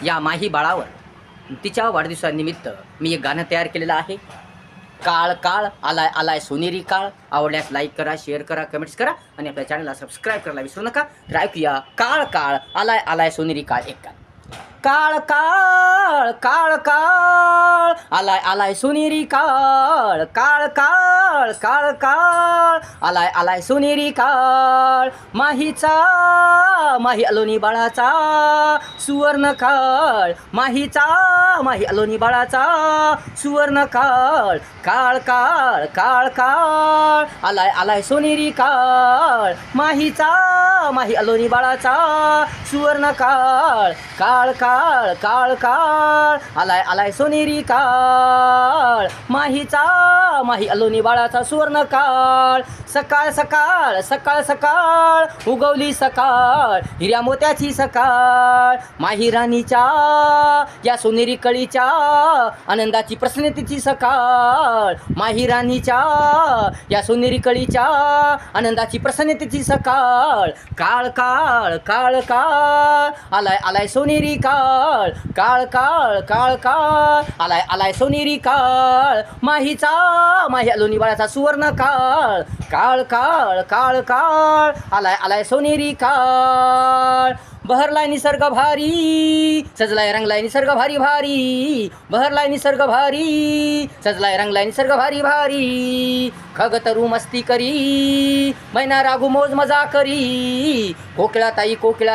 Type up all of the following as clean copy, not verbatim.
या माही बाळावर तिच्या वाढदिवसानिमित्त मी एक गाणं तयार केलेलं आहे. काळ काळ आलाय आलाय सोनेरी काळ. आवडल्यास लाईक करा, शेअर करा, कमेंट्स करा आणि आपल्या चॅनलला सबस्क्राईब करायला विसरू नका. तर ऐकूया काळ काळ आलाय आलाय सोनेरी काळ. एक गाणं. काळ काळ काळ काळ आलाय आलाय सोनेरी काळ. काळ काळ काळ काळ आलाय आलाय सोनेरी काळ. माहीचा माही अलोनी बाळाचा सुवर्ण काळ. माहीचा माही अलोनी बाळाचा सुवर्ण काळ. काळ काळ काळ काळ आलाय आलाय सोनेरी काळ. माहीचा माही अलोनी बाळाचा सुवर्ण काळ. काळ काळ काळ काळ आलाय आलाय सोनेरी काळ. माहीचा माही अलोनी बाळाचा सुवर्ण काळ. सकाळ सकाळ सकाळ सकाळ उगवली सकाळ. हिऱ्या मोत्याची सकाळ. माही राणीच्या या सोनेरी कळीच्या आनंदाची प्रसन्नतेची सकाळ. माही राणीच्या या सोनेरी कळीच्या आनंदाची प्रसन्नतेची सकाळ. काळ काळ काळ काळ आलाय आलाय सोनेरी काळ. काळ काळ काळ काळ आलाय आलाय सोनेरी काळ. माहीचा माही अलोनी बाळाचा सुवर्ण काळ. काळ काळ काळ काळ आलाय आलाय सोनेरी काळ. बहरलाय निसर्ग भारी सजलाय रंगलाय निसर्ग भारी भारी. बहरलाय निसर्ग भारी सजलाय रंगलाय निसर्ग भारी भारी. खगतरू मस्ती करी मैना रागू मौज मजा करी. कोकिळा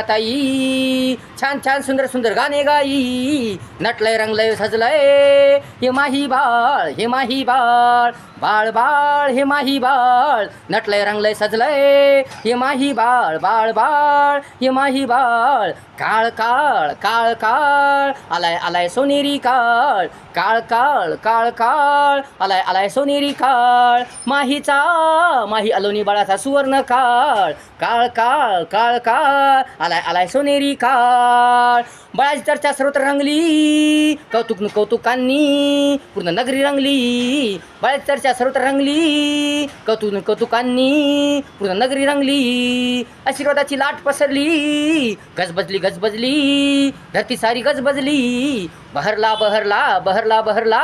ताई छान छान सुंदर सुंदर गाणे गाई. नटलय रंगलय सजलय हे माही बाळ. हे माही बाळ. बाळ बाळ हे माही बाळ. नटलय रंगलय सजलय हे माही बाळ. बाळ बाळ हे माही बाळ. काळ काळ काळ काळ आलाय आलाय सोनेरी काळ. काळ काळ काळ काळ आलाय आलाय सोनेरी काळ. माहीचा माही अलोनी बाळाचा सुवर्ण काळ. काळ काळ काळ काळ आलाय आलाय सोनेरी काळ. बाळाची चर्चा सर्वत्र रंगली कौतुकांनी पूर्ण नगरी रंगली. बाळाची चर्चा सर्वत्र रंगली कौतुकांनी पूर्ण नगरी रंगली. आशीर्वादाची लाट पसरली गजबजली धरती सारी गजबजली. बहरला बहरला बहरला बहरला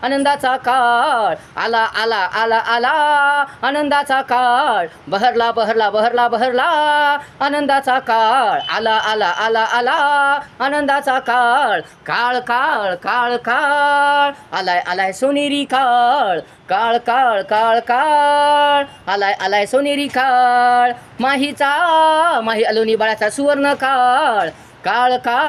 आनंदाचा काळ. आला आला आला आला आनंदाचा काळ. बहरला बहरला बहरला बहरला आनंदाचा काळ. आला आला आला आला आनंदाचा काळ. काळ काळ काळ काळ आलाय आलाय सोनेरी काळ. काळ काळ काळ काळ आलाय आलाय सोनेरी काळ. माहीचा माही अलोनी बाळाचा सुवर्ण काळ. काळ काळ